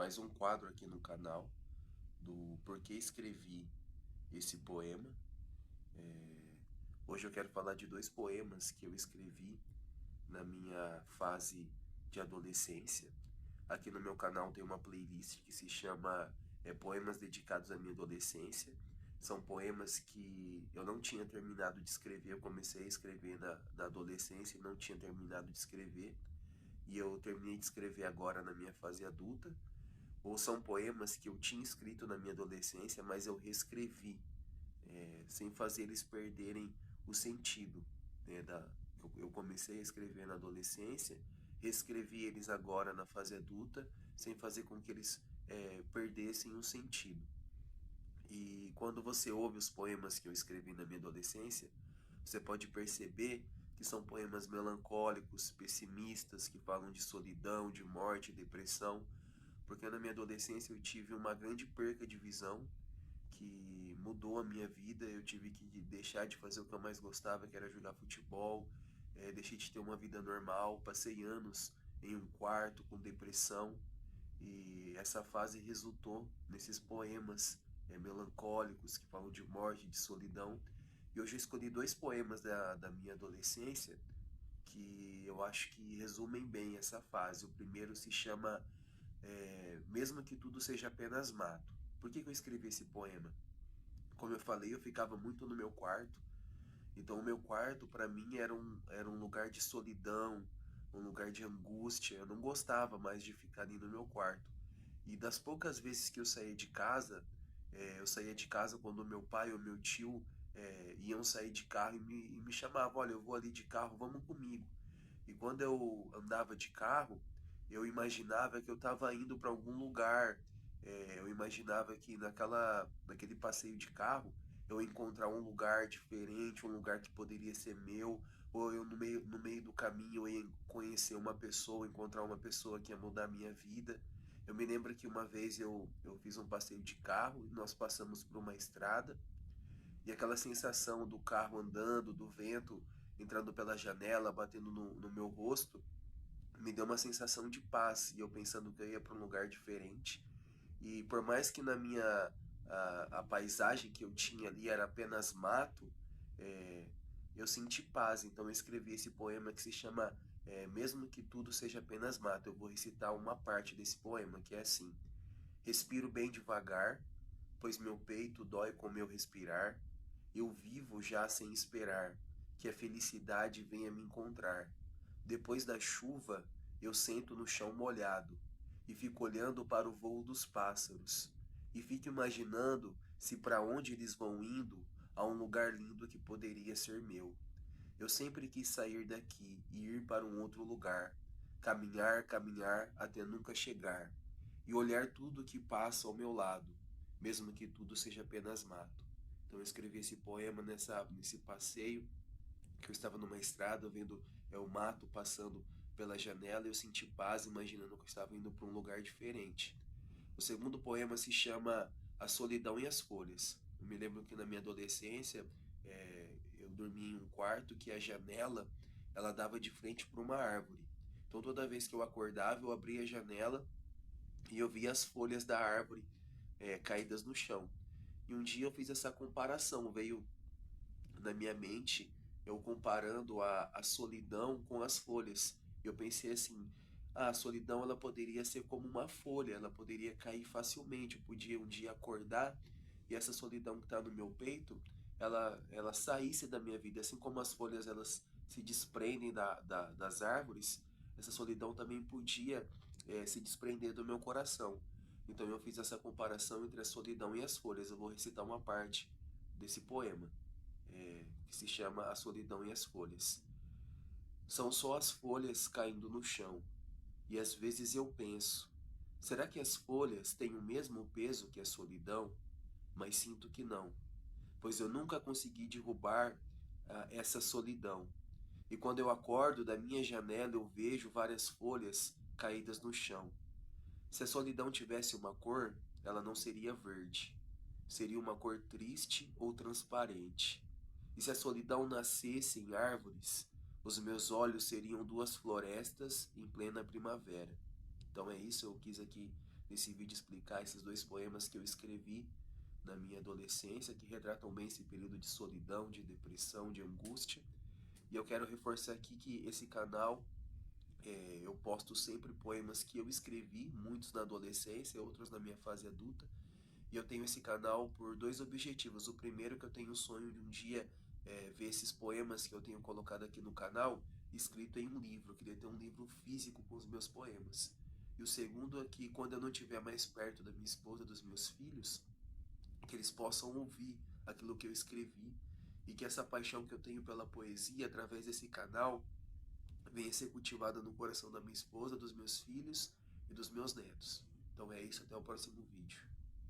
mais um quadro aqui no canal do Porquê Escrevi Esse Poema. Hoje eu quero falar de dois poemas que eu escrevi na minha fase de adolescência. Aqui no meu canal tem uma playlist que se chama Poemas Dedicados à Minha Adolescência. São poemas que eu não tinha terminado de escrever, eu comecei a escrever na adolescência e não tinha terminado de escrever. E eu terminei de escrever agora na minha fase adulta. Ou são poemas que eu tinha escrito na minha adolescência, mas eu reescrevi, sem fazer eles perderem o sentido, né, eu comecei a escrever na adolescência, reescrevi eles agora na fase adulta, sem fazer com que eles perdessem o sentido. E quando você ouve os poemas que eu escrevi na minha adolescência, você pode perceber que são poemas melancólicos, pessimistas, que falam de solidão, de morte, depressão, porque na minha adolescência eu tive uma grande perca de visão que mudou a minha vida. Eu tive que deixar de fazer o que eu mais gostava, que era jogar futebol, deixei de ter uma vida normal, passei anos em um quarto com depressão, e essa fase resultou nesses poemas melancólicos que falam de morte, de solidão. E hoje eu escolhi dois poemas da minha adolescência que eu acho que resumem bem essa fase. O primeiro se chama Mesmo que Tudo Seja Apenas Mato. Por que eu escrevi esse poema? Como eu falei, eu ficava muito no meu quarto. Então o meu quarto para mim era um lugar de solidão, um lugar de angústia. Eu não gostava mais de ficar ali no meu quarto. E das poucas vezes que eu saía de casa, eu saía de casa quando o meu pai ou meu tio iam sair de carro e me chamavam: olha, eu vou ali de carro, vamos comigo. E quando eu andava de carro, eu imaginava que eu estava indo para algum lugar. Eu imaginava que naquele passeio de carro eu ia encontrar um lugar diferente, um lugar que poderia ser meu, ou eu no meio do caminho eu ia conhecer uma pessoa, encontrar uma pessoa que ia mudar a minha vida. Eu me lembro que uma vez eu fiz um passeio de carro e nós passamos por uma estrada, e aquela sensação do carro andando, do vento entrando pela janela, batendo no meu rosto, me deu uma sensação de paz. E eu pensando que eu ia para um lugar diferente. E por mais que na minha a paisagem que eu tinha ali era apenas mato, é, eu senti paz. Então eu escrevi esse poema que se chama Mesmo que Tudo Seja Apenas Mato. Eu vou recitar uma parte desse poema que é assim: respiro bem devagar, pois meu peito dói com meu respirar. Eu vivo já sem esperar que a felicidade venha me encontrar. Depois da chuva, eu sento no chão molhado e fico olhando para o voo dos pássaros e fico imaginando se para onde eles vão indo há um lugar lindo que poderia ser meu. Eu sempre quis sair daqui e ir para um outro lugar, caminhar, caminhar até nunca chegar e olhar tudo que passa ao meu lado, mesmo que tudo seja apenas mato. Então eu escrevi esse poema nesse passeio, que eu estava numa estrada vendo o mato passando pela janela, e eu senti paz imaginando que eu estava indo para um lugar diferente. O segundo poema se chama A Solidão e as Folhas. Eu me lembro que na minha adolescência eu dormia em um quarto que a janela ela dava de frente para uma árvore. Então toda vez que eu acordava, eu abria a janela e eu via as folhas da árvore caídas no chão. E um dia eu fiz essa comparação, veio na minha mente eu comparando a solidão com as folhas. Eu pensei assim: a solidão ela poderia ser como uma folha, ela poderia cair facilmente. Eu podia um dia acordar e essa solidão que está no meu peito, ela saísse da minha vida. Assim como as folhas elas se desprendem das árvores, essa solidão também podia se desprender do meu coração. Então eu fiz essa comparação entre a solidão e as folhas. Eu vou recitar uma parte desse poema, que se chama A Solidão e as Folhas. São só as folhas caindo no chão, e às vezes eu penso: será que as folhas têm o mesmo peso que a solidão? Mas sinto que não, pois eu nunca consegui derrubar essa solidão. E quando eu acordo da minha janela, eu vejo várias folhas caídas no chão. Se a solidão tivesse uma cor, ela não seria verde. Seria uma cor triste ou transparente. E se a solidão nascesse em árvores, os meus olhos seriam duas florestas em plena primavera. Então é isso, eu quis aqui nesse vídeo explicar esses 2 poemas que eu escrevi na minha adolescência, que retratam bem esse período de solidão, de depressão, de angústia. E eu quero reforçar aqui que esse canal, eu posto sempre poemas que eu escrevi, muitos na adolescência, outros na minha fase adulta. E eu tenho esse canal por 2 objetivos. O primeiro, que eu tenho o sonho de um dia ver esses poemas que eu tenho colocado aqui no canal escrito em um livro. Eu queria ter um livro físico com os meus poemas. E o segundo é que quando eu não estiver mais perto da minha esposa, dos meus filhos, que eles possam ouvir aquilo que eu escrevi e que essa paixão que eu tenho pela poesia através desse canal venha ser cultivada no coração da minha esposa, dos meus filhos e dos meus netos. Então é isso, até o próximo vídeo.